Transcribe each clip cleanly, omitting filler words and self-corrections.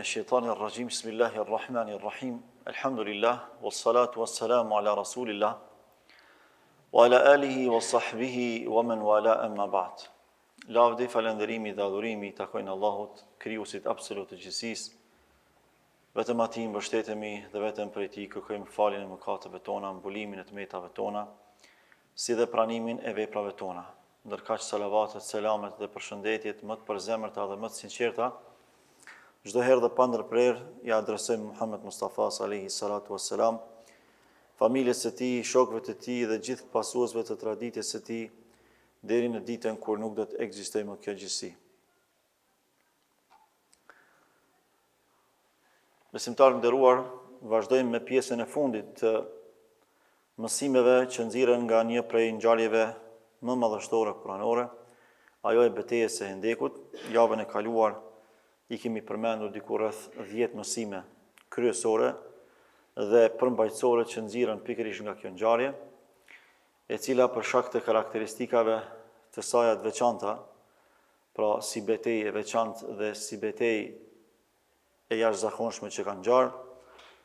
الشيطان الرجيم بسم الله الرحمن الرحيم الحمد لله والصلاة والسلام على رسول الله وعلى آله وصحبه ومن والاه أما بعد. Lavdi, falënderimi dhe adhurimi takojnë Allahut, krijuesit absolut të gjithësisë. Vetëm atij mbështetemi dhe vetëm prej tij kërkojmë faljen e mëkateve tona, mbulimin e tmetave tona, si dhe pranimin e veprave tona. Ndërkaq salavatet, selamet dhe përshëndetjet më të përzemërta dhe më të sinqerta, çdo herë dhe pa ndërprerje ja adresojmë Muhammed Mustafa alayhi salatu wassalam, familjes së tij, shokëve të tij dhe gjithë pasuesve të traditës së tij, deri në ditën kur nuk do të ekzistojë më kjo gjësi. Besimtarë nderuar, vazhdojmë me pjesën e fundit të mësimeve që nxirren nga një prej ngjarjeve më madhështore kuranore, ajo e betejës së Hendekut. Javën e kaluar i kemi përmendur diku rreth 10 mësime kryesore dhe përmbajtësore që nxirren pikërisht nga kjo ngjarje, e cila për shkak të karakteristikave të saj të veçanta, pra si betejë e veçantë dhe si betejë e jashtëzakonshme që kanë ngjarë,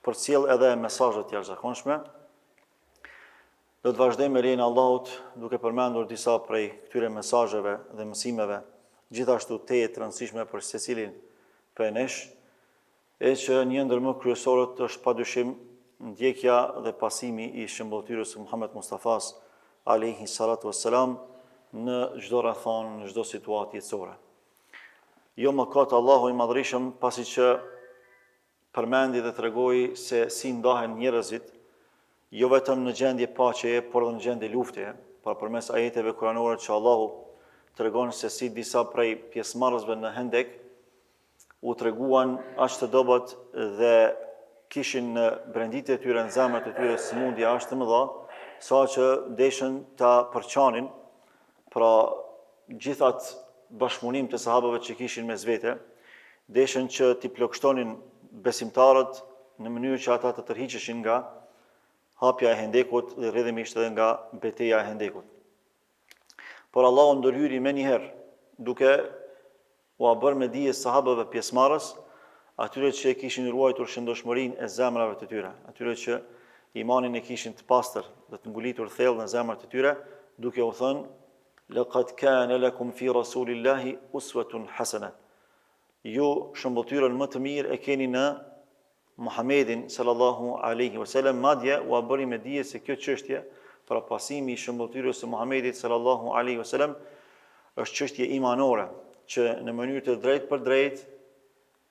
përcjell edhe mesazhe të jashtëzakonshme. Do të vazhdojmë me lejen e Allahut duke përmendur disa prej këtyre mesazheve dhe mësimeve, gjithashtu teje të rëndësishme për secilin prej nesh, e që një ndër më kryesorët është padyshim ndjekja dhe pasimi i shëmbulltyrës së Muhammed Mustafas alayhi salatu wassalam në çdo rrethon, në çdo situatë jetësore. Jo më katë Allahu i madhrishëm, pasi që përmendi dhe tregoi se si ndahen njerëzit, jo vetëm në gjendje paqeje, por edhe në gjendje lufteje, përmes ajeteve kuranore që Allahu tregon se si disa prej pjesëmarrësve në Hendek u treguan aq të dobët dhe kishin në brenditje e tyre, në zemrat e tyre sëmundje aq të mëdha, sa që deshën ta përçanin pra gjithat bashkëpunim të sahabëve që kishin mes vete, deshën që t'i plotësonin besimtarët në mënyrë që ata të tërhiqeshin nga hapja e Hendekut dhe rrjedhimisht edhe nga betejë e Hendekut. Por Allahu ndërhyri më njëherë duke u bërë me dije sahabëve pjesëmarrës, atyre që e kishin ruajtur shëndoshmërinë e zemrave të tyre, atyre që imanin e kishin të pastër dhe të ngulitur thellë në zemrat e tyre, duke u thënë: "Laqad kana lakum fi rasulillahi uswatun hasana." Ju shëmbulltyrën më të mirë e keni në Muhammedin sallallahu alaihi wasallam. Madje u bëri me dije se kjo çështje, pra pasimi i shëmbulltyrës së Muhammedit sallallahu alaihi wasallam, është çështje imanore, që në mënyrë të drejtë për drejtë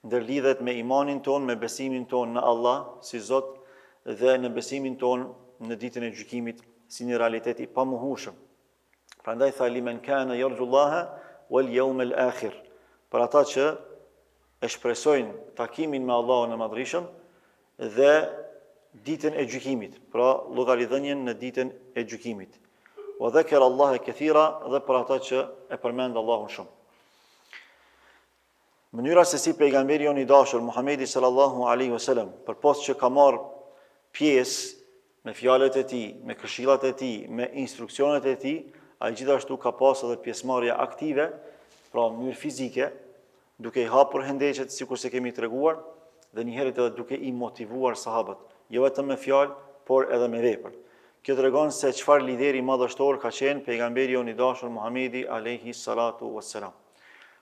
ndërlidhet me imanin ton, me besimin ton në Allah si Zot dhe në besimin ton në ditën e gjykimit si një realitet i pamohueshëm. Prandaj tha: "Limen kana yarjullaha wal yawmal akhir." Për ata që e shpresojnë takimin me Allahun e Madhrishëm dhe ditën e gjykimit, pra llogaridhënien në ditën e gjykimit. Wa dhakara Allaha kathira, dhe për ata që e përmend Allahun shumë. Mënyra se si pejgamberi jon i dashur Muhamedi sallallahu alaihi wasallam, përpos që ka marrë pjesë me fjalët e tij, me këshillat e tij, me instruksionet e tij, ai gjithashtu ka pas edhe pjesëmarrje aktive, pra në mënyrë fizike, duke i hapur hendeqet, sikur se kemi treguar, dhe njëherët edhe duke i motivuar sahabët, jo vetëm me fjalë, por edhe me vepër. Kjo tregon se çfarë lideri madhështor ka qenë pejgamberi jon i dashur Muhamedi alayhi salatu wassalam.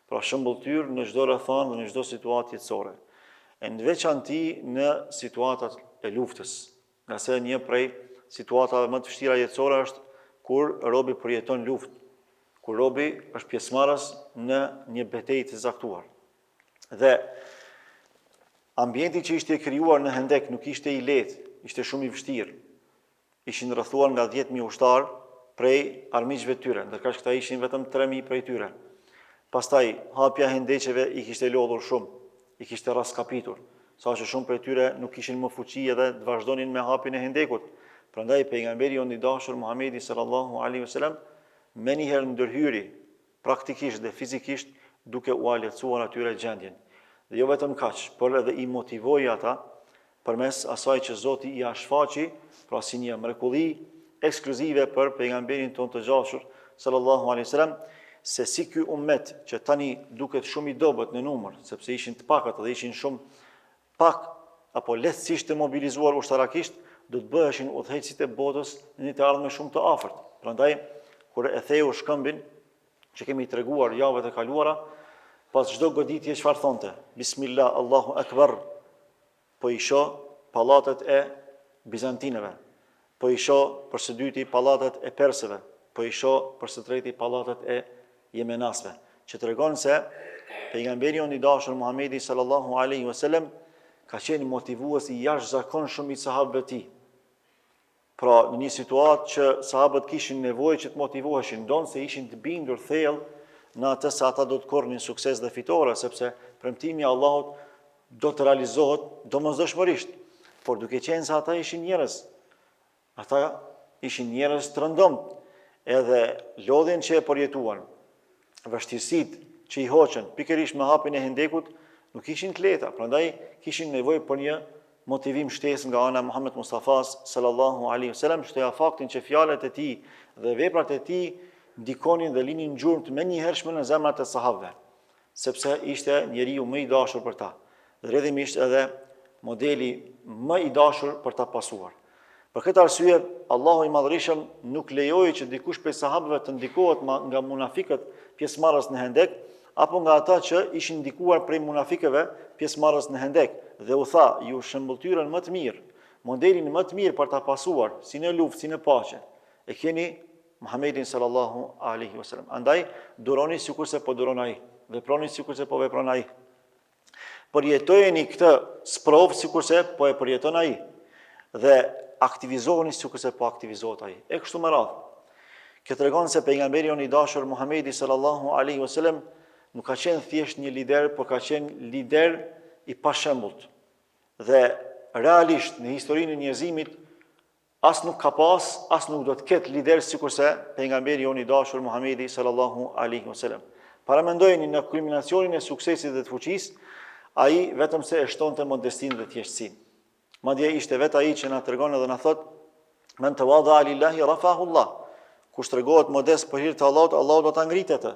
Pra shëmbulltyr në çdo rrethon dhe në çdo situatë jetësore. E në veçanti në situatat e luftës, nga se një prej situatave më të vështira jetësore është kur robi përjeton luftë, kur robi është pjesëmarrës në një betejë të zaktuar. Dhe ambienti që ishte krijuar në Hendek nuk ishte i lehtë, ishte shumë i vështirë. Ishin rrethuar nga 10.000 ushtarë prej armiqve të tyre, ndërkaq këta ishin vetëm 3.000 prej tyre. Pastaj hapja e hendeqeve i kishte lodhur shumë, i kishte raskapitur, saqë shumë prej tyre nuk kishin më fuqi edhe të vazhdonin me hapjen e Hendekut. Prandaj pejgamberi jon i dashur Muhamedi sallallahu alaihi wasallam më njëherë ndërhyri praktikisht dhe fizikisht duke u lehtësuar atyre gjendjen. Dhe jo vetëm kaq, por edhe i motivoi ata përmes asaj që Zoti i shfaqi, pra si një mrekulli ekskluzive për pejgamberin ton të dashur sallallahu alaihi wasallam, se si ky ummet që tani duket shumë i dobët në numër, sepse ishin të pakët dhe ishin shumë pak apo lehtësisht të mobilizuar ushtarakisht, do të bëheshin udhëheqësit e botës në një të ardhme shumë të afërt. Prandaj, kur e theu shkëmbin që kemi treguar javët e kaluara, pas çdo goditje çfarë thonte? Bismillah, Allahu Akbar. Po i shoh pallatet e bizantinëve. Po i shoh për së dyti pallatet e persëve. Po i shoh për së treti pallatet e jemenasve, që tregon se pejgamberi i dashur Muhamedi sallallahu alaihi wasallam ka qenë motivues i jashtëzakonshëm i sahabëve të tij. Pra, në një situatë që sahabët kishin nevojë që të motivoheshin, ndonë se ishin të bindur thellë në atë se ata do të korrnin sukses dhe fitore, sepse premtimi i Allahut do të realizohet domosdoshmërisht. Por duke qenë se ata ishin njerëz të rëndomt, edhe lodhjen që e përjetuan, vështirësitë që i hoqën, pikërisht me hapjen e Hendekut, nuk ishin të lehta, prandaj kishin nevojë për një motivim shtesë nga ana Muhammed Mustafas sallallahu alaihi wasallam, shtoja faktin që fjalët e tij dhe veprat e tij ndikonin dhe linin gjurmë më njëhershme në zemrat e sahabëve, sepse ishte njeriu më i dashur për ta, dhe rrjedhimisht edhe modeli më i dashur për ta pasuar. Për këtë arsye, Allahu i Madhërisëm nuk lejoi që dikush prej sahabëve të ndikohet nga munafikët pjesëmarrës në Hendek, apo nga ata që ishin ndikuar prej munafikëve pjesëmarrës në Hendek, dhe u tha, ju shëmbulltyrën më të mirë, modelin më të mirë për ta pasuar, si në luftë, si në paqe, e keni Muhammedin sallallahu alaihi wasallam. Andaj, duroni sikurse po duron ai, veproni sikurse po vepron ai. Përjetojeni këtë sprovë sikurse po e përjeton ai, dhe aktivizoheni sikurse po aktivizohet ai. E kështu me radhë. Kjo tregon se pejgamberi i dashur Muhamedi sallallahu alaihi wasallam nuk ka qenë thjesht një lider, por ka qenë lider i pashembullt. Dhe realisht në historinë e njerëzimit as nuk ka pas, as nuk do të ketë lider sikurse pejgamberi i dashur Muhamedi sallallahu alaihi wasallam. Paramendojeni në kulminacionin e suksesit dhe të fuqisë, ai vetëm se e shtonte modestinë dhe thjeshtësinë. Madje ishte vetë ai që na tregon edhe na thot: "Men tawadha lillahi rafahu Allah." Kush tregohet modest për hir të Allahut, Allahu do ta ngritë atë.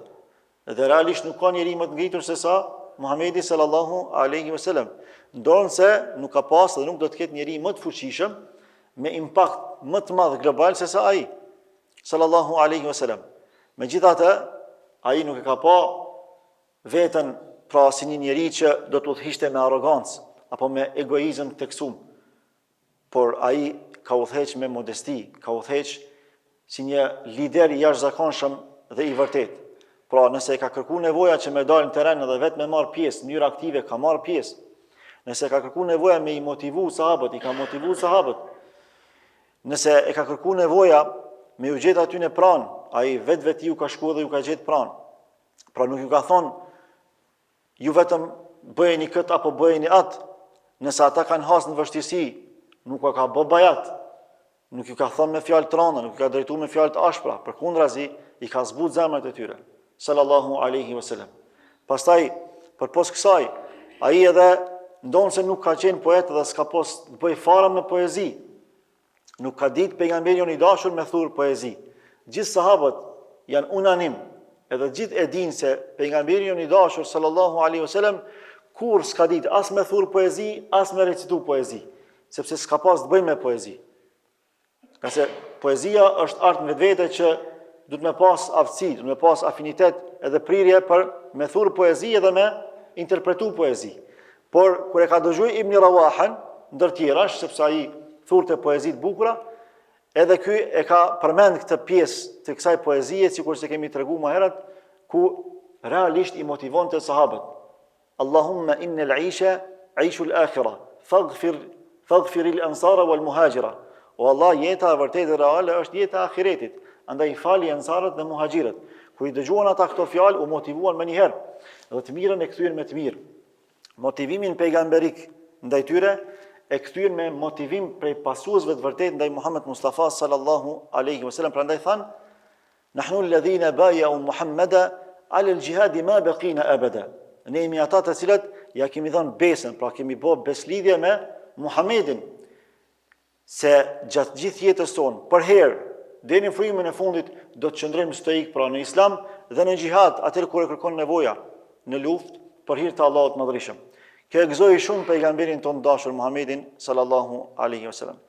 Dhe realisht nuk ka njeri më të ngritur se sa Muhamedi sallallahu alaihi wasallam. Ndonë se nuk ka pas dhe nuk do të ketë njeri më të fuqishëm me impakt më të madh global se sa ai sallallahu alaihi wasallam. Megjithatë, ai nuk e ka pa veten pra si një njeri që do të udhëhiqte me arrogancë apo me egoizëm të kësum, por ai ka udhëheq me modesti, ka udhëheq si një lider i jashtëzakonshëm dhe i vërtet. Pra, nëse ka kërku nevoja që me dalë në teren dhe vetë me marë pjesë, në mënyrë aktive ka marë pjesë. Nëse ka kërku nevoja me i motivu sahabët, i ka motivu sahabët. Nëse e ka kërku nevoja me ju gjetë aty në pranë, ai vetë ju ka shku dhe ju ka gjetë pranë. Pra nuk ju ka thonë, ju vetëm bëjeni këtë apo bëjeni atë, nëse ata kanë hasë në vështirësi, nuk ka bë bajat, nuk ju ka thonë me fjalë të rënda, nuk ju ka drejtuar me fjalë të ashpra, përkundrazi i ka zbut zemrat e tyre, sallallahu alaihi wasallam. Pastaj, përpos kësaj, ai edhe ndonë se nuk ka qenë poet dhe s'ka pos të bëj fare me poezi, nuk ka ditë pejgamberi i dashur me thurr poezi. Gjithë sahabët janë unanim, edhe gjithë e dinë se pejgamberi i dashur sallallahu alaihi wasallam kur s'ka ditë as me thurr poezi, as me recitu poezi, sepse s'ka pas të bëj me poezi. Ka se poezia është art në vetvete që du të me pas aftësi, du të me pas afinitet edhe prirje për me thurr poezi edhe me interpretu poezi. Por, kër e ka dëgjuar Ibn Rawahan, ndër tjerash, sepse ai thurrte poezi të bukura, edhe ky e ka përmend këtë pjesë të kësaj poezie, sikur se kemi treguar më herët, ku realisht i motivonte sahabët. Allahumma innal 'aisha 'aishul akhirah, faghfir al-ansara wal muhajira. O Allah, jeta e vërtetë reale është jeta e ahiretit. Andaj fali ansarët dhe muhaxhirët. Kur i dëgjuan ata këto fjalë, u motivuan më një herë, dhe të mirën e kthyen me të mirë. Motivimin pejgamberik ndaj tyre e kthyen me motivim prej pasuesve të vërtetë ndaj Muhammed Mustafa sallallahu alaihi wasallam. Prandaj than: "Nahnu alladhina bay'u Muhammada 'ala al-jihad ma baqina abada." Ne jemi ata të cilët ja kemi dhënë besën, pra kemi bë beslidhje me Muhammedin, se gjatë gjithë jetës tonë, për herë, deri në frymën e fundit do të qëndrojmë stoik pra në Islam dhe në xhihad, atë kur e kërkon nevoja në luftë për hir të Allahut të Madhërisëm. Kjo e gëzoi shumë pejgamberin ton dashur Muhammedin sallallahu alaihi wasallam.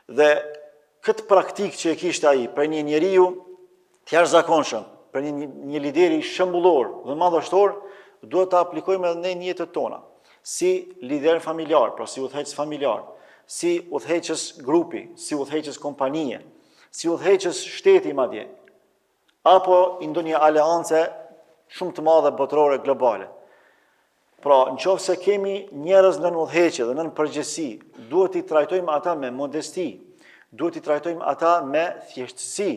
Dhe këtë praktikë që e kishte ai për një njeriu të jashtëzakonshëm, për një lideri shembullor dhe madhështor, duhet ta aplikojmë edhe në jetën tona, si lider familjar, pra si udhëheqës familjar, si udhëheqës grupi, si udhëheqës kompanie, si udhëheqës shteti madje, apo ndonjë aleance shumë të madhe botërore globale. Pra, nëse kemi njerëz nën udhëheqje dhe nën përgjegjësi, duhet i trajtojmë ata me modesti, duhet i trajtojmë ata me thjeshtësi,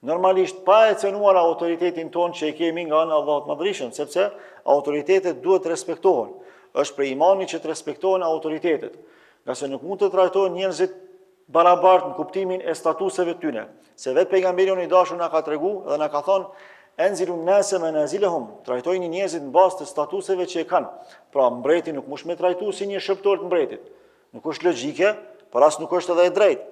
normalisht pa e cënuar autoritetin ton që e kemi nga ana e Allahut Madhërisëm, sepse autoritetet duhet të respektohen. Është për imanit që të respektohen autoritetet, nga se nuk mund të trajtohen njerëzit barabart në kuptimin e statuseve tyne. Se vetë pejgamberi i dashur na ka treguar dhe na ka thonë enzilun nase manazilahum, trajtojnë njerëzit në bazë të statuseve që e kanë. Pra mbreti nuk mund të trajtu si një shërbëtor të mbretit. Nuk është logjike, por as nuk është edhe e drejtë.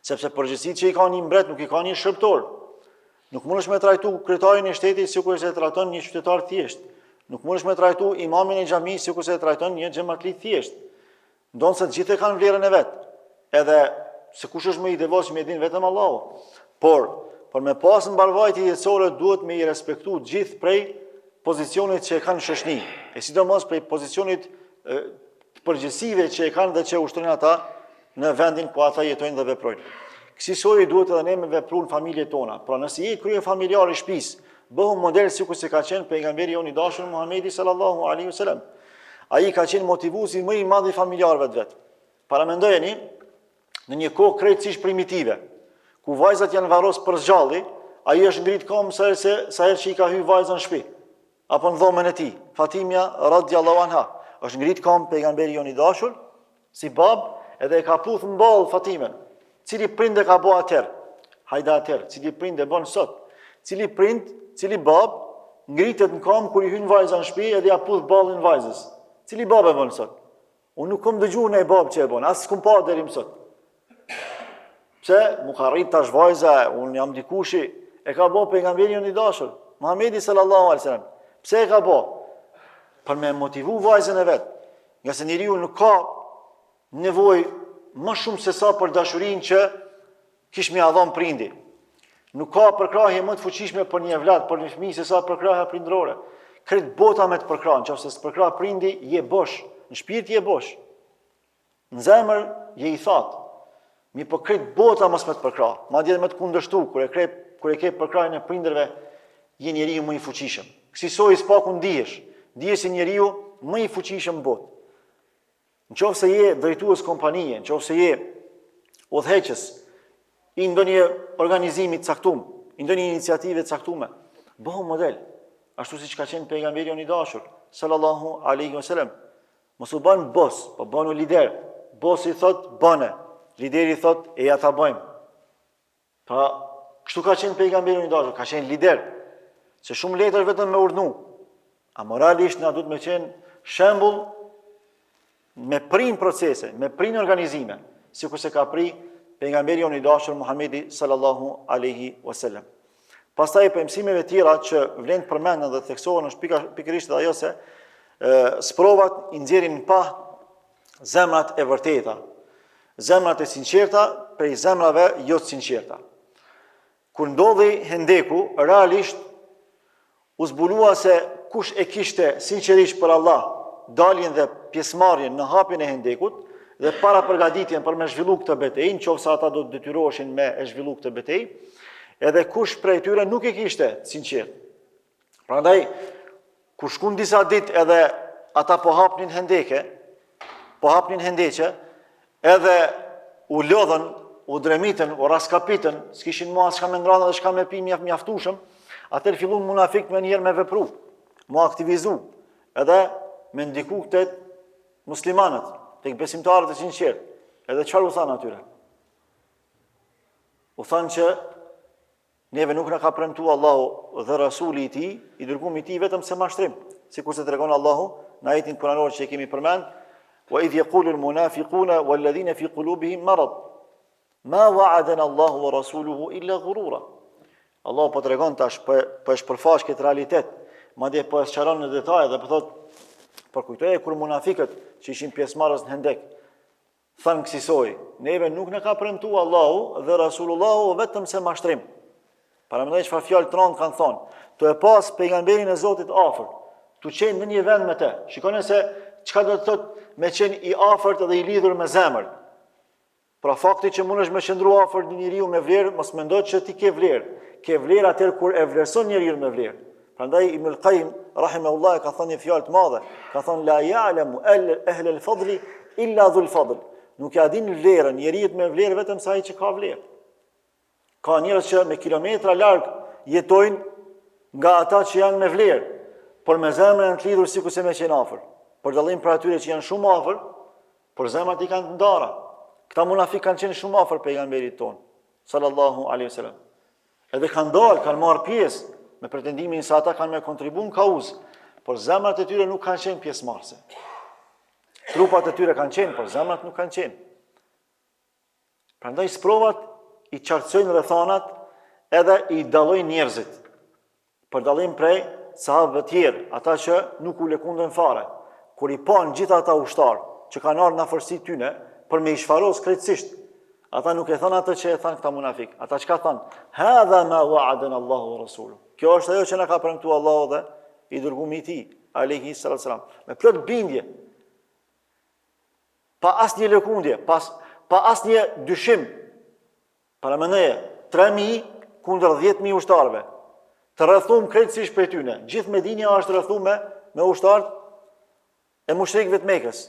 Sepse përgjegjësitë që i ka një mbret nuk i ka një shërbëtor. Nuk mundesh me trajtu kryetarin e shtetit sikur se e trajton një qytetar thjesht. Nuk mundesh me trajtu imamin e xhamisë sikur se e trajton një xhamatli thjesht. Ndonse të gjithë kanë vlerën e vet. Edhe se kush është më i devotshëm e din vetëm Allahu. Por me pas mbarvajtje jetësore duhet me i respektu gjithë prej pozicionit që e kanë në shoqëni, e sidomos prej pozicionit përgjegjësive që e kanë dhe që ushtrojnë ata në vendin ku ata jetojnë dhe veprojnë. Kësaj duhet edhe ne me vepru në familjet tona. Pra nëse je krye familjar i shtëpisë, bëhu model sikur se ka qenë pejgamberi jon i dashur Muhamedi sallallahu alaihi wasallam. Ai ka qenë motivuesi më i madh i familjarëve të vet. Para mendojeni në një kohë krejtësisht primitive, ku vajzat janë varros për zgjalli, ai është ngrit këmbë sa herë që i ka hyrë vajza në shtëpi, apo në dhomën e tij. Fatimia radhiyallahu anha është ngrit këmbë pejgamberi jon i dashur si bab, edhe e ka puth mball Fatimen. Cili prind e ka bë atëherë? Hajde atëherë, cili prind e bën sot? Cili prind, cili bab ngritet në këmbë kur i hyn vajza në shtëpi edhe ja puth ballin vajzës? Cili bab e bën sot? Unë nuk kam dëgjuar në bab që e bën, as s'kum pa deri më sot. Pse mu ka rrit tash vajza, unë jam dikushi, e ka bë pejgamberi jon i dashur, Muhamedi sallallahu alaihi wasallam. Pse e ka bë? Për me motivu vajzën e vet. Nga se njeriu nuk ka nevojë më shumë se sa për dashurinë që kish me dhon prindi. Nuk ka përkrahje më të fuqishme për një evlat, për një fëmijë se sa përkrahja prindrore. Kret bota me të përkrahën, nëse të përkrah prindi, je bosh, në shpirt je bosh. Në zemër je i thatë. Mi po kret bota mos me të përkrah, madje me të kundërshtu, kur e ke përkrahjen e prindërve, je njeriu më i fuqishëm. Kësaj s'paku ndihesh si njeriu më i fuqishëm në botë. Nëse je drejtues kompanie, nëse je udhëheqës i ndonjë organizimi të caktuar, i ndonjë iniciative të caktuar, bëhu model, ashtu siç ka qenë pejgamberi jon i dashur, sallallahu alaihi wasallam. Mos u bën bos, po bënu lider. Bosi thot bëne, lideri thot e ja ta bëjmë. Pra, kështu ka qenë pejgamberi jon i dashur, ka qenë lider. Se shumë letër vetëm me urdhnu. A moralisht na duhet me qenë shembull me prin procese, me prin organizime, sikur se ka pri pejgamberi jon i dashur Muhamedi sallallahu alaihi wasallam. Pastaj për mësimeve tjera që vlen të përmenden dhe theksohen është pikërisht ajo se sprovat i nxjerrin pa zemrat e vërteta, zemrat e sinqerta prej zemrave jo të sinqerta. Kur ndodhi Hendeku, realisht u zbulua se kush e kishte sinqerisht për Allah daljen dhe pjesëmarrjen në hapjen e Hendekut dhe para përgatitjen për me zhvillu këtë betejë, nëse ata do të detyroheshin me e zhvillu këtë betejë, edhe kush prej tyre nuk e kishte sinqert. Prandaj kur shkon disa ditë edhe ata po hapnin hendeqe, edhe u lodhën, u dremitën, u raskapitën, s'kishin mua s'ka me ngrana dhe s'ka me pi mjaftueshëm, atëherë fillon munafikt me njerë me vepru, mu aktivizu, edhe me ndiku këtë muslimanët, tek besimtarët e sinqert. Edhe çfarë u thanë atyre? U thanë që neve nuk na ka premtuar Allahu dhe Rasuli i tij, i dërguar i tij vetëm se mashtrim, sikur se tregon Allahu në ajetin kuranor që e kemi përmend, wa idh yaqulu al-munafiquna walladhina fi qulubihim marad. Ma wa'adana Allahu wa rasuluhu illa ghurura. Allah po tregon tash po e shpërfaq këtë realitet, madje po e sqaron në detaje dhe po thot përkujtoje kur munafiqët që ishin pjesëmarrës në Hendek thanë kësaj, neve nuk na ka premtuar Allahu dhe Rasulullahu vetëm se mashtrim. Para mendoj çfarë fjalë të rëndë kanë thonë. Tu e pas pejgamberin e Zotit afër, tu qenë në një vend me të. Shikoni se çka do të thotë me qenë i afërt dhe i lidhur me zemër. Pra fakti që mundesh me qëndru afër një njeriu me vlerë, mos mendo që ti ke vlerë. Ke vlerë atë kur e vlerëson njeriu me vlerë. Prandaj Ibn al-Qayyim rahimahullah ka thënë një fjalë të madhe. Ka thënë la ya'lamu ahli al-fadli illa dhul fadl. Nuk ja din vlerën njeriu me vlerë vetëm sa ai që ka vlerë. Ka njerëz që me kilometra larg jetojnë nga ata që janë me vlerë, por me zemrën të lidhur sikur se me qenë afër. Për dallim për atyre që janë shumë afër, por zemrat i kanë të ndara. Këta munafik kanë qenë shumë afër pejgamberit ton, sallallahu alaihi wasallam. Edhe kanë dalë, kanë marrë pjesë me pretendimin se ata kanë me kontribuar në kauzë, por zemrat e tyre nuk kanë qenë pjesëmarrëse. Trupat e tyre kanë qenë, por zemrat nuk kanë qenë. Prandaj sprovat i qartësojnë rrethanat edhe i dallojnë njerëzit. Për dallim prej sahabëve tjerë, ata që nuk u lëkundën fare, kur i panë gjithë ata ushtarë që kanë ardhur në afërsi tyne për me i shfaros krejtësisht, ata nuk e thënë atë që e thënë këta munafik. Ata çka thënë? Hadha ma wa'adana Allahu wa rasuluhu. Kjo është ajo që na ka premtuar Allahu dhe i dërguari i tij, alayhi salatu wasalam. Me plot bindje, pa asnjë lëkundje, pa asnjë dyshim. Para mendoje 3.000 kundër 10.000 ushtarëve. Të rrethum krejtësisht prej tyne. Gjithë Medinja është rrethuar me ushtarë e mushrikëve të Mekës.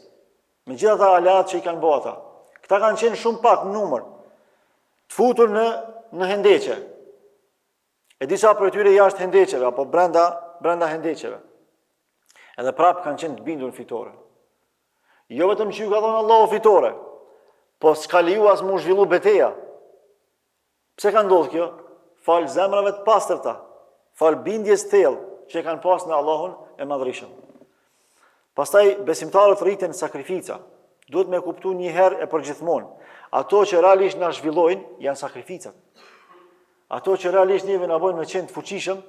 Me gjithë ata aleat që i kanë bërë ata. Këta kanë qenë shumë pak në numër. Të futur në hendeqe. E disa prej tyre jashtë hendeqeve apo brenda hendeqeve. Edhe prapë kanë qenë të bindur fitore. Jo vetëm që ju ka dhënë Allahu fitore, po s'ka leju as mu zhvillu betejë. Pse ka ndodhur kjo? Fal zemrave të pastërta, fal bindjes thellë që kanë pas në Allahun e Madhërisëm. Pastaj besimtarët rriten sakrifica. Duhet me kuptu një herë e përgjithmonë. Ato që realisht na zhvillojnë janë sakrificat. Ato që realisht neve na bojnë me qenë të fuqishëm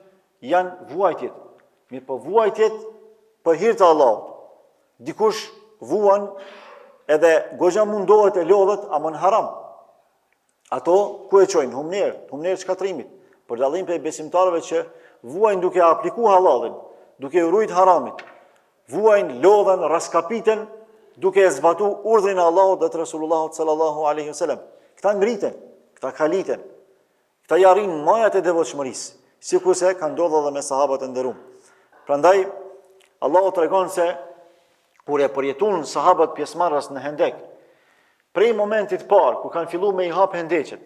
janë vuajtjet. Mirë po vuajtjet për hir të Allahut. Dikush vuan edhe goxha mundohet e lodhet ama në haram. Ato ku e çojnë? Humner shkatrimit. Për dallim për besimtarëve që vuajnë duke aplikuar halalin, duke urujt haramit. Vuajnë, lodhen, raskapiten, duke e zbatu urdhrin e Allahut dhe të Resulullahut sallallahu alaihi wasallam. Këta ngriten, këta kaliten, këta jarin majat e devotshmërisë, sikurse ka ndodhur edhe me sahabët e nderuar. Prandaj Allahu tregon se kur e përjetuan sahabët pjesëmarrës në Hendek, prej momentit parë ku kanë filluar me i hap hendeqet,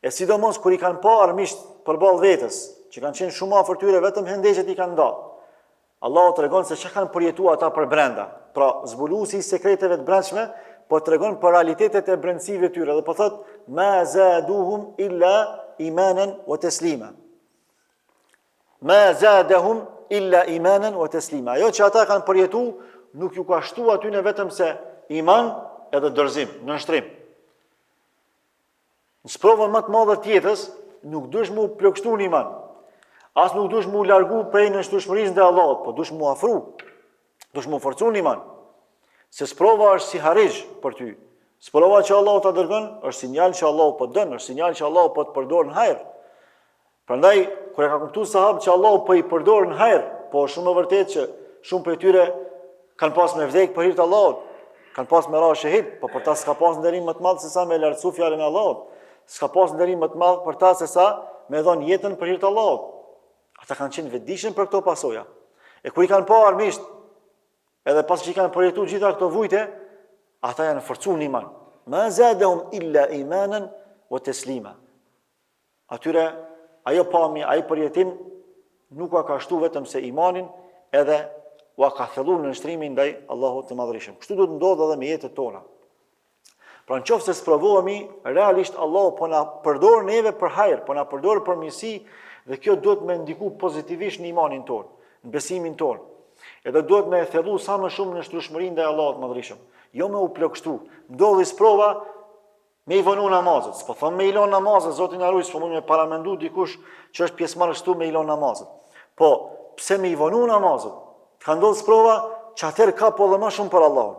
e sidomos kur i kanë parë armisht përballë vetes, që kanë qenë shumë afër tyre, vetëm hendeqet i kanë ndarë. Allahu tregon se çka kanë përjetuar ata për brenda. Pra, zbuluesi i sekreteve të brendshme, po tregon për realitetet e brendësive tyre dhe po thot ma zaduhum illa imanan wa taslima. Ma zadahum illa imanan wa taslima. Ajo që ata kanë përjetuar nuk ju ka shtuar aty në vetëm se iman edhe dorëzim, nënshtrim. Në sprovën më të madhe të jetës nuk duhesh mu plagështu në iman. As nuk duhesh mu largu prej nënshtueshmërisë ndaj Allahut, po duhesh mu afru. Duhesh mu forcu në iman. Se sprova është si harrizh për ty. Sprova që Allahu ta dërgon është sinjal që Allahu po dën, është sinjal që Allahu po të përdor në hajër. Prandaj kur e ka kuptuar sahabët që Allahu po i përdor në hajër, po shumë e vërtetë që shumë prej tyre kanë pas me vdek për hir të Allahut, kanë pas me ra shahid, po për ta s'ka pas nderim më të madh se sa me lartësu fjalën e Allahut. S'ka pas nderim më të madh për ta se sa me dhon jetën për hir të Allahut. Ata kanë qenë vetëdijshëm për këto pasoja. E kur i kanë parë armisht, edhe pas që i kanë përjetuar gjitha këto vujte, ata janë forcuar në iman. Ma zadahum illa imanan wa taslima. Atyre ajo pamje, ai përjetim nuk ka shtu vetëm se imanin, edhe u ka thelluar në nështrimin ndaj Allahut të Madhërisëm. Kështu duhet ndodhë edhe me jetët tona. Pra në qoftë se sprovohemi, realisht Allahu po na përdor neve për hajër, po na përdor për mirësi, dhe kjo duhet me ndiku pozitivisht në imanin tonë, në besimin tonë. Edhe duhet me thellu sa më shumë në shtrushmërinë ndaj Allahut të Madhërisëm. Jo me u plagështu. Ndodhi sprova, Me i vënu namazet. S'po thëmë me i lon namazet, Zotin na ruaj, s'po mund me paramendu dikush që është pjesëmarrës këtu me i lon namazet. Po, pse me i vënu namazet? Ka ndodhur sprova që atëherë ka po dhe më shumë për Allahun.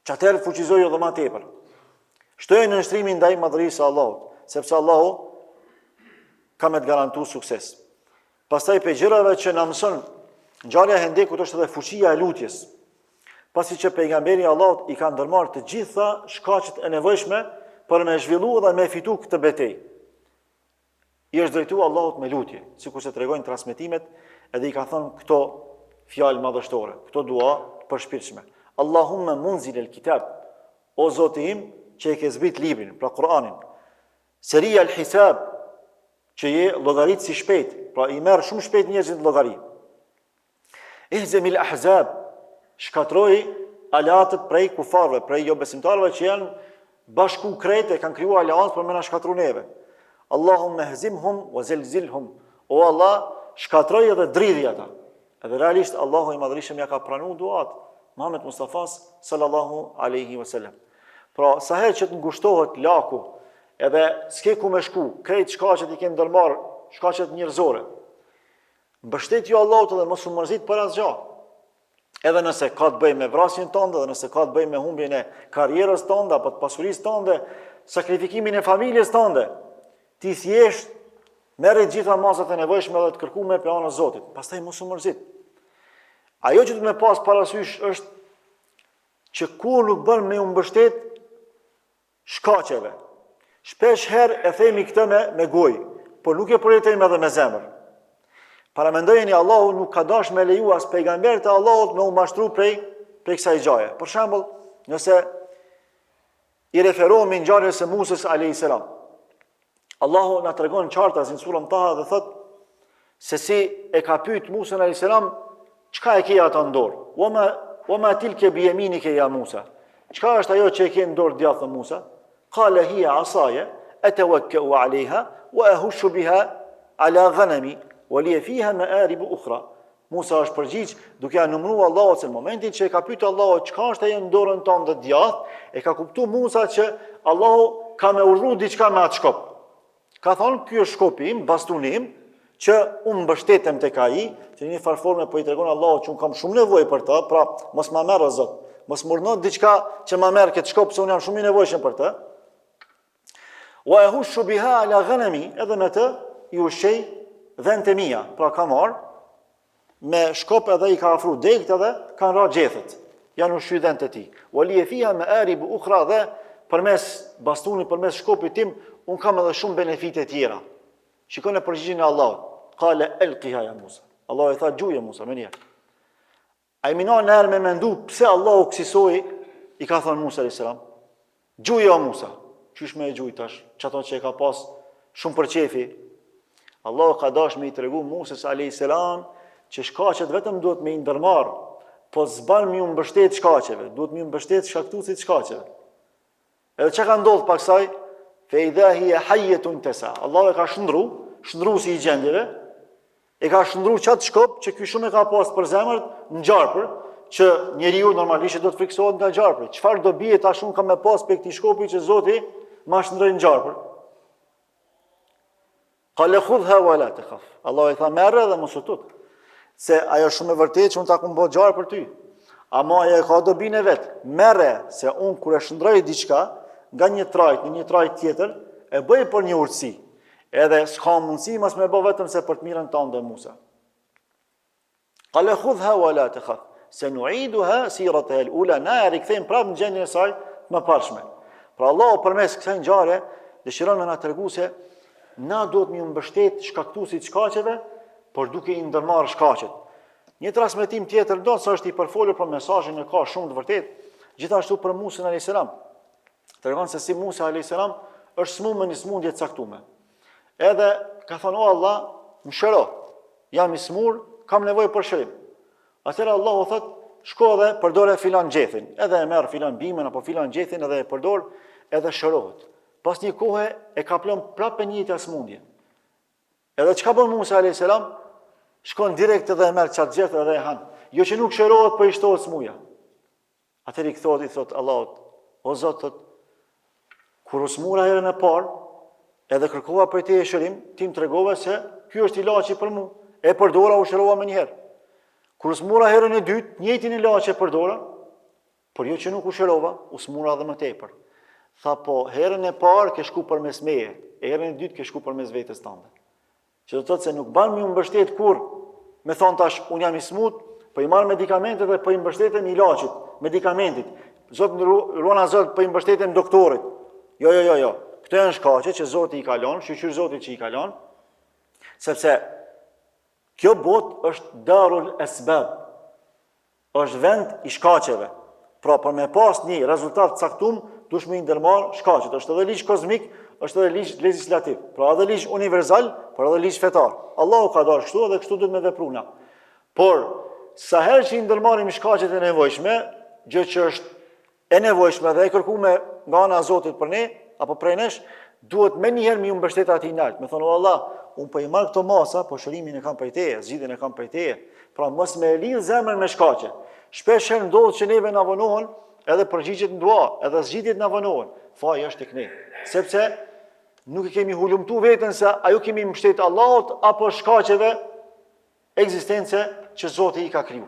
Që atëherë fuqizojë edhe më tepër. Shtojë në nështrimin ndaj madhërisë së Allahut, sepse Allahu ka me të garantu sukses. Pastaj pe gjërave që na mëson ngjarja e Hendekut është edhe fuqia e lutjes. Pasi që pejgamberi Allahut i ka ndërmarrë të gjitha shkaqet e nevojshme për me zhvillu dhe me fitu këtë betejë. I është drejtuar Allahut me lutje, sikur se tregojnë transmetimet, edhe i ka thënë këto fjalë madhështore, këto dua përshpirtshme. Allahumma munzil el-kitab, o Zoti im, që e ke zbrit librin, pra Kur'anin. Seria al-hisab, që je llogarit si shpejt, pra i merr shumë shpejt njerëzit në llogari. Ihzemil ahzab, shkatroi alatët prej kufarëve, prej jo besimtarëve që janë bashku krejt e kanë krijuar aleancë për me na shkatru neve. Allahumma hzimhum wa zelzilhum. O Allah, shkatroi edhe dridhi ata. Edhe realisht Allahu i madhërisëm ja ka pranuar duat Muhammed Mustafas sallallahu alaihi wasallam. Pra sa herë që të ngushtohet laku, edhe s'ke ku me shku, krejt shkaqet i kemë ndërmarrë, shkaqet njerëzore. Mbështetju Allahut edhe mos u mërzit për asgjë. Edhe nëse ka të bëjë me vrasjen tënde, edhe nëse ka të bëjë me humbjen e karrierës tënde apo të pasurisë tënde, sakrifikimin e familjes tënde, ti thjesht merri gjitha masat e nevojshme dhe të kërkuar me anën e Zotit. Pastaj mos u mërzit. Ajo që duhet me pas parasysh është që kur nuk bën me u mbështet shkaqeve. Shpesh herë e themi këtë me gojë, por nuk e përjetojmë edhe me zemër. Paramendojeni Allahu nuk ka dash me leju as pejgamberit e Allahut me u mashtru prej kësaj gjaje. Për shembull, nëse i referohemi ngjarjes së Musës alayhis salam. Allahu na tregon qartas në surën Taha dhe thot se si e ka pyet Musën alayhis salam, çka e ke atë në dorë? Wama tilka bi yaminika ya Musa. Çka është ajo që e ke në dorë djathtë Musa? Qala hiya asaya atawakkau 'alayha wa ahushu biha 'ala ghanami wa li fiha ma'arib ukhra. Musa është përgjigj duke ia numëruar Allahut se në momentin që e ka pyetur Allahu çka është ajo në dorën tonë djathtë, e ka kuptuar Musa që Allahu ka më urdhëruar diçka me atë shkop. Ka thonë ky është shkopi im, bastuni im, që unë mbështetem tek ai, që në një farë forme po i tregon Allahu që unë kam shumë nevojë për të, pra mos ma merr o Zot, mos murno diçka që ma merr këtë shkop se unë jam shumë i nevojshëm për të. Wa ahushu biha ala ghanami, edhe me të i ushqej dhënët e mia, pra ka marr me shkop edhe i ka afru degët edhe kanë ra gjethet, janë ushqy dhënët e tij. Wa li fiha ma'arib ukhra, dhe përmes bastunit, përmes shkopit tim, unë kam edhe shumë benefite tjera. Shikon e përgjigjen e Allahut. Qala alqiha ya Musa. Allahu i tha gjuje Musa, më njerë. Ai minon në herë me mendu pse Allahu kësisoi, i ka thënë Musa alayhis salam. Gjuje o Musa. Qysh me e gjuj tash? Çato që e ka pas shumë për qefi. Allahu ka dash me i tregu Musës alayhis salam që shkaqet vetëm duhet me i ndërmarr, po s'ban me u mbështet shkaqeve, duhet me u mbështet shkaktuesit shkaqeve. Edhe çka ka ndodhur pas kësaj? Fe idha hiya hayyatun tasa. Allahu e ka shndrusi i gjendjeve, e ka shndru qatë shkop që ky shumë e ka pas për zemër në gjarpër, që njeriu normalisht do të friksohet nga gjarpëri. Çfarë do bie tash unë kam me pas pe këtij shkopi që Zoti ma shndroi në gjarpër? Qala khudha wa la takhaf. Allahu i tha merre dhe mos u tut. Se ajo shumë e vërtetë që unë ta kum bë gjarë për ty. Ama ajo ka dobinë e vet. Merre se unë kur e shndroj diçka nga një trajt në një trajt tjetër, e bëj për një urtësi. Edhe s'ka mundësi mas me bë vetëm se për të mirën tënde Musa. Qala khudha wa la takhaf. Sanu'iduha sirataha al-ula. Na e rikthejmë prapë në gjendjen e saj më parshme. Pra Allahu përmes kësaj ngjarje dëshiron me na tregu se na duhet me mbështet shkaktuesit shkaqeve, por duke i ndërmarrë shkaqet. Një transmetim tjetër do të është i përfolur për mesazhin e ka shumë të vërtetë, gjithashtu për Musën alayhis salam. Tregon se si Musa alayhis salam është smur me një smundje të caktuar. Edhe ka thënë o Allah, më shëro. Jam i smur, kam nevojë për shërim. Atëherë Allahu thot, shko dhe përdore filan gjethin. Edhe e merr filan bimën apo filan gjethin edhe e përdor, edhe shërohet. Pas një kohe e ka plon prapë njëjta smundje. Edhe çka bën Musa alayhis salam? Shkon direkt edhe e merr çat gjet edhe e han. Jo që nuk shërohet, po i shtohet smuja. Atëherë i kthot Allahut, o Zot, thot, Kur u smura herën e parë, edhe kërkova për te e shërim, ti më tregove se ky është ilaçi për mua. E përdora u shërova më njëherë. Kur u smura herën e dytë, njëjtin ilaç e përdora, por jo që nuk u shërova, u smura edhe më tepër. Tha po, herën e parë ke shku përmes meje, herën e dytë ke shku përmes vetes tande. Që do të thotë se nuk ban më mbështet kur me thon tash un jam i smut, po i marr medikamentet dhe po i mbështetem ilaçit, medikamentit. Zot ruana Zot po i mbështetem doktorit. Jo. Këto janë shkaqe që Zoti i ka lënë, shqyr Zoti që i ka lënë, sepse kjo botë është darul esbab, është vend i shkaqeve. Pra për me pas një rezultat caktum, dush me i ndërmarr shkaqet. Është edhe ligj kozmik, është edhe ligj legislativ. Pra edhe ligj universal, por edhe ligj fetar. Allahu ka dhënë kështu dhe kështu duhet me vepruna. Por sa herë që i ndërmarrim shkaqet e nevojshme, gjë që është e nevojshme dhe e kërkuar nga ana e Zotit për ne, apo prej nesh, duhet me njëherë mi mbështet atij nalt. Me thonë, o Allah, unë po i marr këto masa, po shërimin e kam prej teje, zgjidhjen e kam prej teje. Pra mos me lidh zemrën me shkaqe. Shpesh herë ndodh që neve na vonohen edhe përgjigjet në dua, edhe zgjidhjet na vonohen. Faji është tek ne. Sepse nuk e kemi hulumtu veten se ajo kemi mbështet Allahut apo shkaqeve ekzistence që Zoti i ka kriju.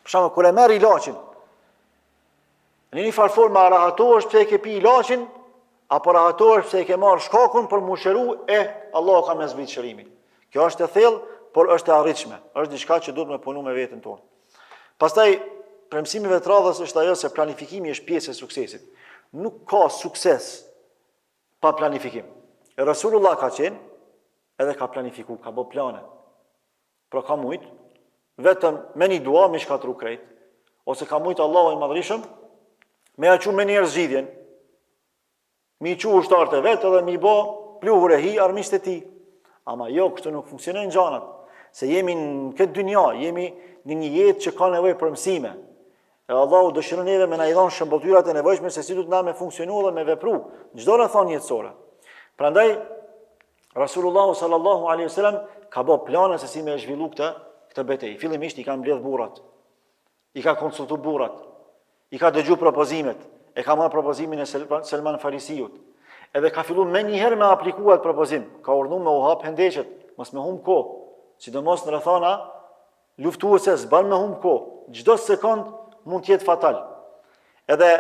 Për shembull, kur e merr ilaçin, në një farë formë rahatohesh pse e ke pi ilaçin, apo rahatohesh pse e ke marrë shkakun për mu shëru, Allahu ka me zbrit shërimin. Kjo është e thellë, por është e arritshme. Është diçka që duhet me punu me veten tonë. Pastaj, premtimeve të radhës është ajo se planifikimi është pjesë e suksesit. Nuk ka sukses pa planifikim. Rasulullah ka qenë, edhe ka planifiku, ka bë plane. Pra ka mujt, vetëm me një dua me shkatru krejt, ose ka mujt Allahu i madhrishëm, me aqu me njerëz zgjidhjen, mi qu ushtarët e vetë edhe mi bo pluhur e hi armisht e ti. Ama jo, kështu nuk funksionon gjanat, se jemi në këtë dynja, jemi në një jetë që ka nevojë për mësime. E Allahu dëshiron neve me na i dhon shëmbulltyrat e nevojshme se si duhet na me funksionu dhe me vepru, çdo rrethon jetësore. Prandaj Rasulullah sallallahu alaihi wasallam ka bë plane se si me zhvillu këtë betejë. Fillimisht i ka mbledh burrat, i ka konsultu burrat, i ka dëgju propozimet, e ka marrë propozimin e Selman Farisiut, edhe ka fillu me njëherë me aplikuat propozim, ka urdhëruar me u hap hendeqet, mos me humb kohë, sidomos në rrethana luftuese, s'ban me humb kohë, çdo sekond mund të jetë fatal. Edhe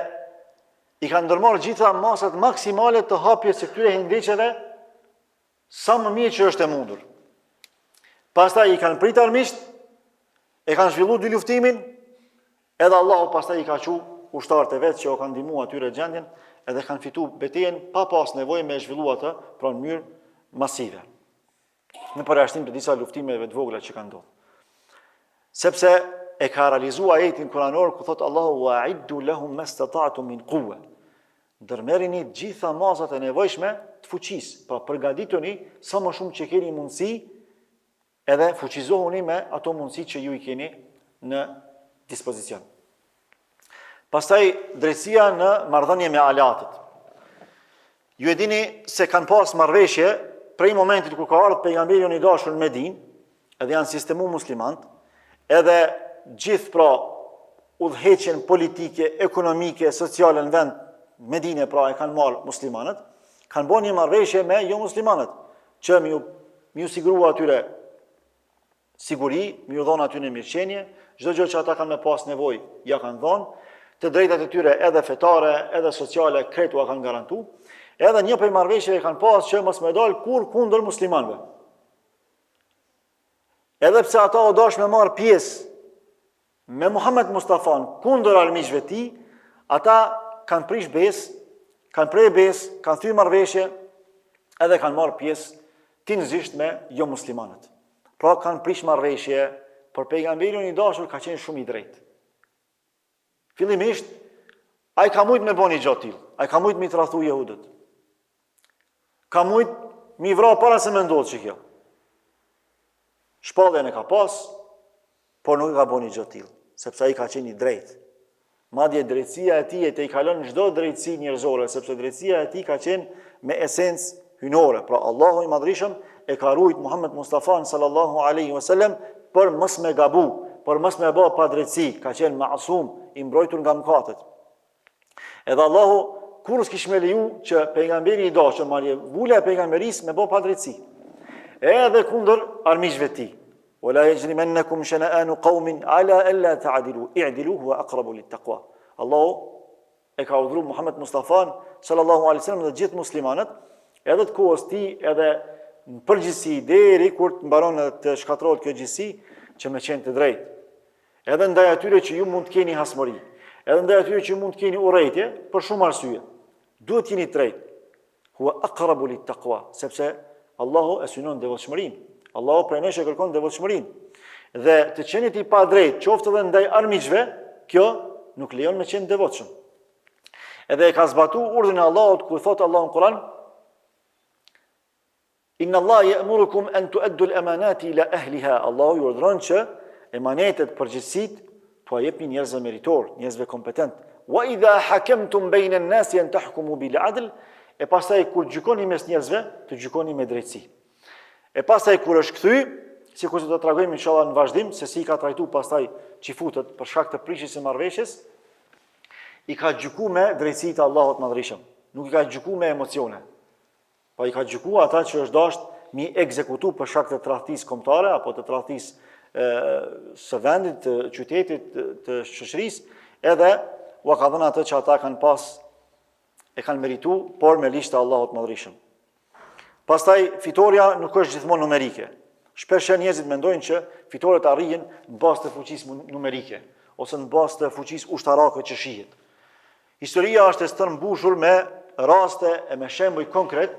i ka ndërmarrë gjitha masat maksimale të hapjes së këtyre hendeqeve sa më mirë që është e mundur. Pastaj i kanë prit armisht, e kanë zhvilluar dy luftimin, edhe Allahu pastaj i ka qu ushtarët e vetë që o kanë ndihmuar atyre gjendjen, edhe kanë fituar betejën pa pas nevojë me zhvilluar atë pra në mënyrë masive. Në përjashtim të disa luftimeve të vogla që kanë ndodhur. Sepse e ka realizuar ajetin kuranor ku thot Allahu wa'iddu lahum mastata'tum min quwwa. Ndërmerrini të gjitha masat e nevojshme të fuqisë, pra përgatituni sa më shumë që keni mundësi, edhe fuqizohuni me ato mundësi që ju i keni në dispozicion. Pastaj drejtësia në marrëdhënie me alatët. Ju e dini se kanë pas marrëveshje prej momentit kur ka ardhur pejgamberi i dashur në Medinë, edhe janë sistemu muslimant, edhe gjithë pra udhëheqjen politike, ekonomike, sociale në vend Medinë pra e kanë marrë muslimanët, kanë bërë një marrëveshje me jo muslimanët, që mi u sigurua atyre siguri, mi u dhonë atyre mirëqenie, çdo gjë që ata kanë me pas nevojë, ja kanë dhënë, të drejtat e tyre edhe fetare, edhe sociale, kretu a kanë garantu, edhe një prej marrëveshjeve kanë pas që mos me dalë kur kundër muslimanëve. Edhe pse ata u dash me marr pjesë me Muhammed Mustafan kundër armiqve ti, ata kanë prish besë, kanë prej besë, kanë thyer marrëveshje, edhe kanë marr pjesë tinëzisht me jo muslimanët. Pra kanë prish marrëveshje, por pejgamberi i dashur ka qenë shumë i drejtë. Fillimisht, ai ka mujt me bën një gjatë tillë, ai ka mujt me i tradhu jehudët. Ka mujt me i vra para se me ndodhë që kjo. Shpalljen e ka pas, por nuk ka bën një gjatë tillë, sepse ai ka qenë i drejtë. Madje drejtësia e tij e te i kalon çdo drejtësi njerëzore, sepse drejtësia e tij ka qenë me esencë hynore. Pra Allahu i Madhrishëm e ka ruajt Muhammed Mustafa sallallahu alaihi wasallam për mos me gabu, për mos me bë pa drejtësi, ka qenë masum, i mbrojtur nga mëkatet. Edhe Allahu kur s'kish me leju që pejgamberi i dashur, madje vula e pejgamberisë me bë padrejtësi. Edhe kundër armiqve të tij. Wala yajrimannakum shana'anu qaumin ala alla ta'dilu, i'dilu huwa aqrabu lit-taqwa. Allahu e ka urdhëruar Muhammed Mustafan sallallahu alaihi wasallam dhe gjithë muslimanët, edhe të kohës tij, edhe në përgjithësi deri kur të mbaron të shkatërrohet kjo gjësi, që me qenë të drejtë. Edhe ndaj atyre që ju mund të keni hasmëri, edhe ndaj atyre që ju mund të keni urrëtie, për shumë arsye. Duhet të jeni të drejtë. Huwa aqrabu lit-taqwa, sepse Allahu e synon devotshmërinë. Allahu prej nesh e kërkon devotshmërinë. Dhe të qenit i pa drejtë, qoftë edhe ndaj armiqve, kjo nuk lejon me qenë devotshëm. Edhe e ka zbatu urdhën e Allahut kur thotë Allahu në Kur'an: Inna Allah ya'murukum an tu'addu al-amanati ila ahliha. Allahu ju urdhëron që emanetet, përgjegjësitë t'u jepni njerëzve meritor, njerëzve kompetent. Wa idha hakamtum bayna an-nasi an tahkumu bil 'adl. E pastaj kur gjykoni mes njerëzve, të gjykoni me drejtësi. E pastaj kur është kthy, sikur do të trajtojmë inshallah në vazhdim se si ka trajtuar pastaj çifutët për shkak të prishjes së marrëveshjes, i ka gjykuar me drejtësi të Allahut Madhërisëm. Nuk i ka gjykuar me emocione. Po i ka gjykuar ata që është dashur mi ekzekutu për shkak të tradhtisë kombëtare apo të tradhtisë së vendit, të qytetit, të shoqërisë, edhe u ka dhënë atë që ata kanë pas e kanë meritu, por me ligj të Allahut Madhërisëm. Pastaj fitoria nuk është gjithmonë numerike. Shpesh njerëzit mendojnë që fitoret arrihen në bazë të fuqisë numerike ose në bazë të fuqisë ushtarake që shihet. Historia është e stërmbushur me raste e me shembuj konkret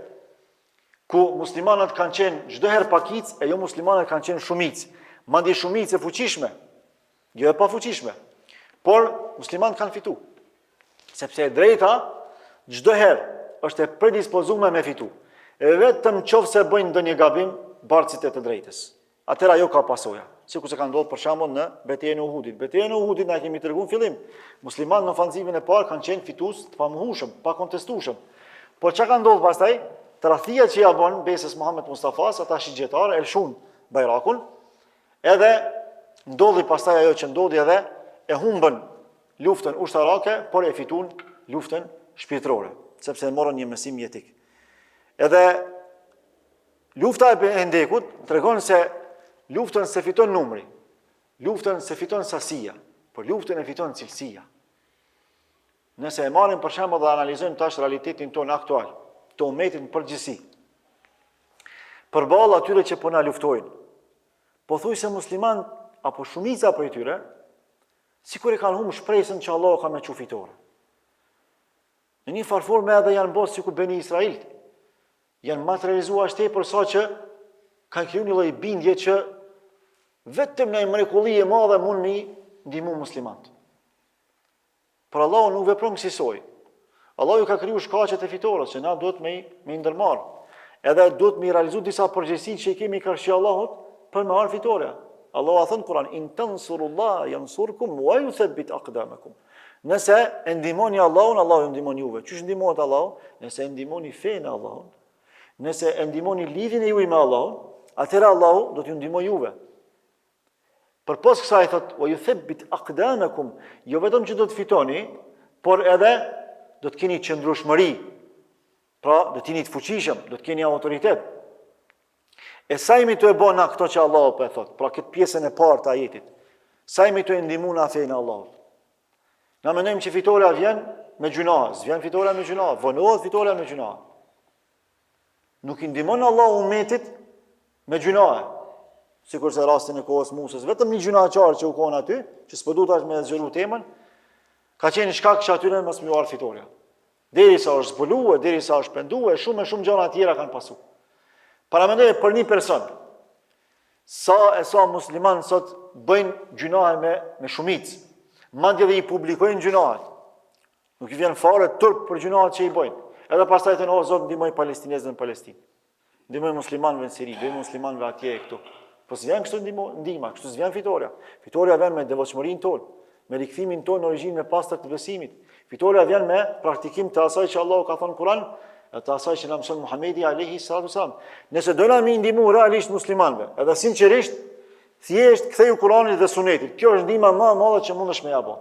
ku muslimanët kanë qenë çdo herë pakicë e jo muslimanët kanë qenë shumicë, madje shumicë e fuqishme, jo e pafuqishme. Por muslimanët kanë fitu. Sepse e drejta çdo herë është e predispozuar me fitu. E vetëm nëse bëjnë ndonjë gabim barcit e të drejtës. Atëra ajo ka pasoja. Sikur se ka ndodhur për shembull në betejën e Uhudit. Betejën e Uhudit na kemi treguar në fillim. Muslimanët në ofanzivën e parë kanë qenë fitues të pamohueshëm, pa kontestueshëm. Por çka ka ndodhur pastaj? Tradhtia që ja bën besës Muhammed Mustafas, ata shigjetar e lshun Bajrakun, edhe ndodhi pastaj ajo që ndodhi edhe e humbën luftën ushtarake, por e fituan luftën shpirtërore, sepse e morën një mësim jetik. Edhe lufta e Hendekut tregon se luftën se fiton numri, luftën se fiton sasia, por luftën e fiton cilësia. Nëse e marrim për shembull dhe analizojmë tash realitetin tonë aktual, të umetit në përgjithësi, përballë atyre që po na luftojnë, pothuajse musliman apo shumica prej tyre, sikur e kanë humbur shpresën që Allahu ka me çu fitore. Në një farforme edhe janë bërë sikur Beni Israil, janë materializuar shtepër sa që kanë kriju një lloj bindje që vetëm në mrekulli e madhe mund mi ndihmu muslimanët. Por Allahu nuk vepron kësaj. Allahu ka kriju shkaqet e fitores që na duhet me ndërmarr. Edhe duhet me realizu disa përgjegjësi që i kemi karshi Allahut për me marrë fitore. Allahu a thënë Kur'an: "In tansurullah yansurkum wa yuthabbit aqdamakum." Nëse e ndihmoni Allahun, Allahu ju ndihmon juve. Çish ndihmohet Allahu? Nëse e ndihmoni fenë e Allahut, nëse e ndihmoni lidhjen e juaj me Allahun, atëherë Allahu do t'ju ndihmojë juve. Përpos kësaj thotë: "Wa yuthabbit aqdamakum", jo vetëm që do të fitoni, por edhe do të keni qëndrueshmëri. Pra, do të jeni të fuqishëm, do të keni autoritet. E sa jemi të e bëna këto që Allahu po e thot, pra këtë pjesën e parë të ajetit. Sa jemi të e ndihmu në fenë e Allahut. Na mendojmë që fitoria vjen me gjuna, s'vjen fitoria me gjuna, vonohet fitoria me gjuna. Nuk i ndihmon Allahu umetit me gjuna. Sikur se rastin e kohës Musës, vetëm një gjunaqar që u kon aty, që s'po duhet as me zgjeru temën, ka qenë shkak që atyre mos më ardh fitoria. Derisa është zbuluar, derisa është penduar, shumë gjëra tjera kanë pasur. Paramendoj për një person, sa musliman sot bëjnë gjunahe me shumicë, madje dhe i publikojnë gjunahet. Nuk i vjen fare turp për gjunahet që i bëjnë. Edhe pastaj thënë: "O Zot, ndihmoj palestinezët në Palestinë. Ndihmoj muslimanëve në Siri, ndihmoj muslimanëve atje këtu." Po s'vjen kështu ndihma, kështu s'vjen fitoria. Fitoria vjen me devotshmërinë tonë, me rikthimin tonë në origjinë e pastër të besimit. Fitoria vjen me praktikim të asaj që Allahu ka thënë në Kur'an, të asaj që na mëson Muhamedi alayhi salatu wasalam. Nëse do na ndihmu realisht muslimanëve, edhe sinqerisht, thjesht ktheu Kur'anit dhe Sunetit. Kjo është ndihma më e madhe që mundesh me ja bë.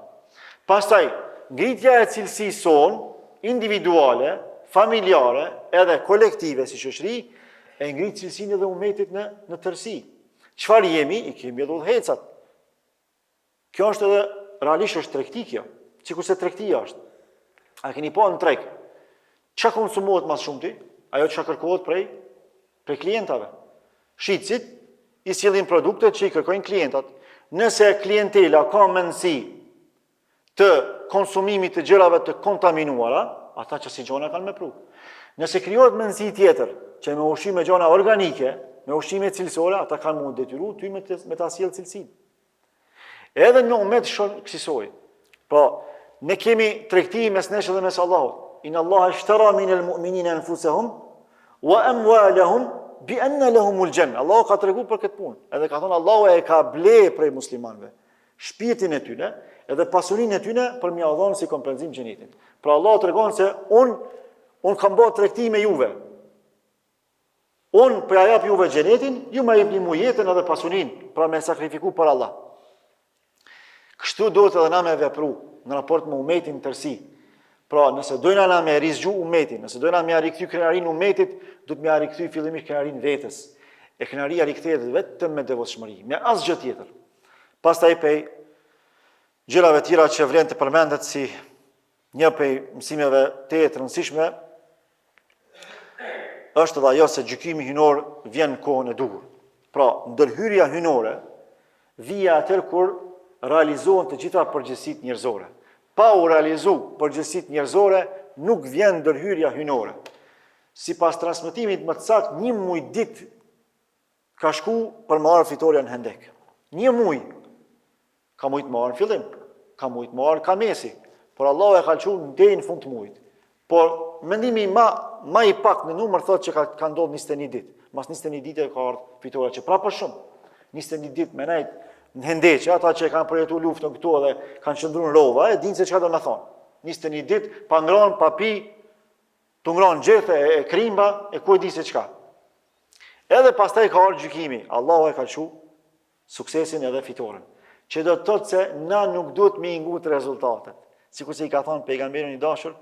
Pastaj, ngritja e cilësisë son individuale, familjare, edhe kolektive si shoqëri, e ngrit cilësinë edhe umetit në tërësi. Çfarë jemi? I kemi edhe udhëhecat. Kjo është edhe realisht është tregti kjo, sikur se tregtia është. A keni pa në treg? Çka konsumohet më shumëti? Ajo çka kërkohet prej klientave. Shitësit i sjellin produktet që i kërkojnë klientat. Nëse klientela ka mendësi të konsumimit të gjërave të kontaminuara, ata që si gjona kanë mepru. Nëse krijohet mendësi tjetër, që me ushqime gjona organike, me ushqime cilësore, ata kanë mund detyru ty me ta sjellë cilësinë. Edhe në umet shon kësaj. Po, ne kemi tregti mes nesh dhe mes Allahut. Inna Allah ishtara minal mu'minina anfusahum wa amwalahum bi anna lahumul janna. Allahu ka treguar për këtë punë. Edhe ka thënë Allahu e ka ble prej muslimanëve shpirtin e tyre edhe pasurinë e tyre për m'ia dhënë si kompenzim xhenetin. Pra Allahu tregon se un kam bërë tregti me juve. Un për jap juve xhenetin, ju më jepni mua jetën edhe pasurinë, pra me sakrifiku për Allah. Kështu duhet edhe na me vepru në raport me umetin tërsi. Pra, nëse dojna na me rizgju umetin, nëse dojna me rikthy krenarin umetit, du të me rikthy fillimisht krenarin vetës. E krenaria rikthehet vetëm me devotshmëri, me asgjë tjetër. Pastaj pej gjërave tjera që vlen të përmendet si një prej mësimeve të rëndësishme, është edhe ajo se gjykimi hynor vjen në kohën e duhur. Pra, ndërhyrja hynore vija atëherë kur realizohen të gjitha përgjegjësitë njerëzore. Pa u realizu përgjegjësitë njerëzore, nuk vjen ndërhyrja hynore. Sipas transmetimit më të saktë, 1 muaj ditë ka shku për marrë fitoria në Hendek. 1 muaj. Ka mujt marrë në fillim, ka mujt marrë kamesi, por Allahu e ka lëshuar deri në fund të muajit. Por mendimi ma i pak në numër thotë që ka ndodhur 21 ditë. Mas 21 ditë ka ardhur fitoria që prapë shumë. 21 ditë me nejt në Hendeqe, ata që kanë përjetuar luftën këtu edhe kanë qëndruar në rova, e dinë se çka do të thonë. 21 ditë pa ngrënë, pa pi, tu ngrënë gjethe e krimba, e ku e di se çka. Edhe pastaj ka ardhur gjykimi. Allahu e ka lëshuar suksesin edhe fitoren. Që do të thotë se na nuk duhet me i ngut rezultatet. Sikur se i ka thënë pejgamberi i dashur,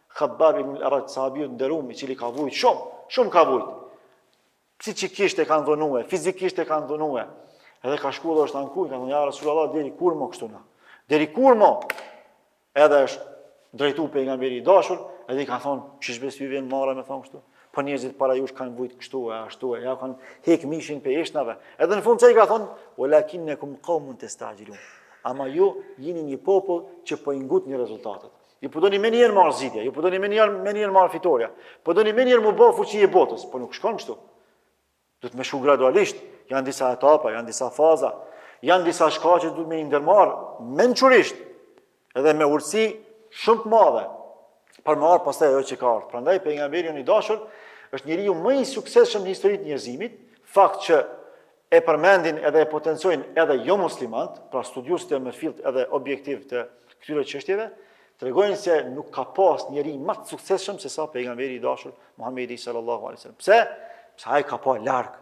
Khabbab ibn al-Arat, sahabiu i nderuar, i cili ka vujt shumë ka vujt. Psikikisht e kanë dhunuar, fizikisht e kanë dhunuar. Edhe ka shkuar është ankuj, ka thënë ja Rasulullah, deri kur mo kështu na? Deri kur mo? Edhe është drejtu pejgamberi i dashur, edhe i ka thonë, çish besoj vjen marra me thonë kështu. Po njerëzit para jush kanë vujt kështu e ashtu e ja kanë hek mishin pe eshnave. Edhe në fund çai ka thonë, "Walakinnakum qaumun tastajilun." Ama ju jeni një popull që po i ngutni rezultatet. Ju po doni më njëherë marrë zgjidhja, ju po doni më njëherë marrë fitoria. Po doni më njëherë më bë fuqi e botës, po nuk shkon kështu. Duhet me shku gradualisht, janë disa etapa, janë disa faza, janë disa shkaqe që duhet me i ndërmarrë mençurisht, edhe me urtësi shumë të madhe, për më arë pastaj ajo që ka ardhur. Prandaj pejgamberi i dashur është njeriu më i suksesshëm në historitë e njerëzimit, fakt që e përmendin edhe e potencojnë edhe jo muslimanët, pra studiuesit e mërfillt edhe objektiv të këtyre çështjeve, tregojnë se nuk ka pas njeri më të suksesshëm se sa pejgamberi i dashur Muhamedi sallallahu alaihi wasallam. Pse? Pse ai ka pa larg.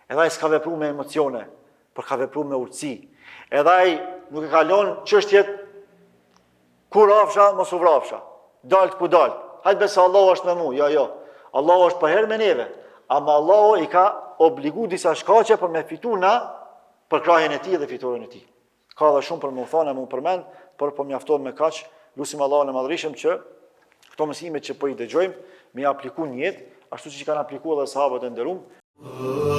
Edhe ai s'ka vepruar me emocione, por ka vepruar me urtësi. Edhe ai nuk e ka lënë çështjet kur afsha, mos u vrafsha. Dalt ku dalt. Hajde se Allahu është me mua. Jo. Allahu është për herë me neve. Ama Allahu i ka obligu disa shkaqe për me fitu na për krahjen e tij dhe fitoren e tij. Ka dhe shumë për më thonë, më përmend, por po mjafton me kaq. Lusim Allahun e Madhërisëm që këto mësime që po i dëgjojmë, me apliku në jetë, ashtu që kanë aplikuar edhe sahabët e nderuar.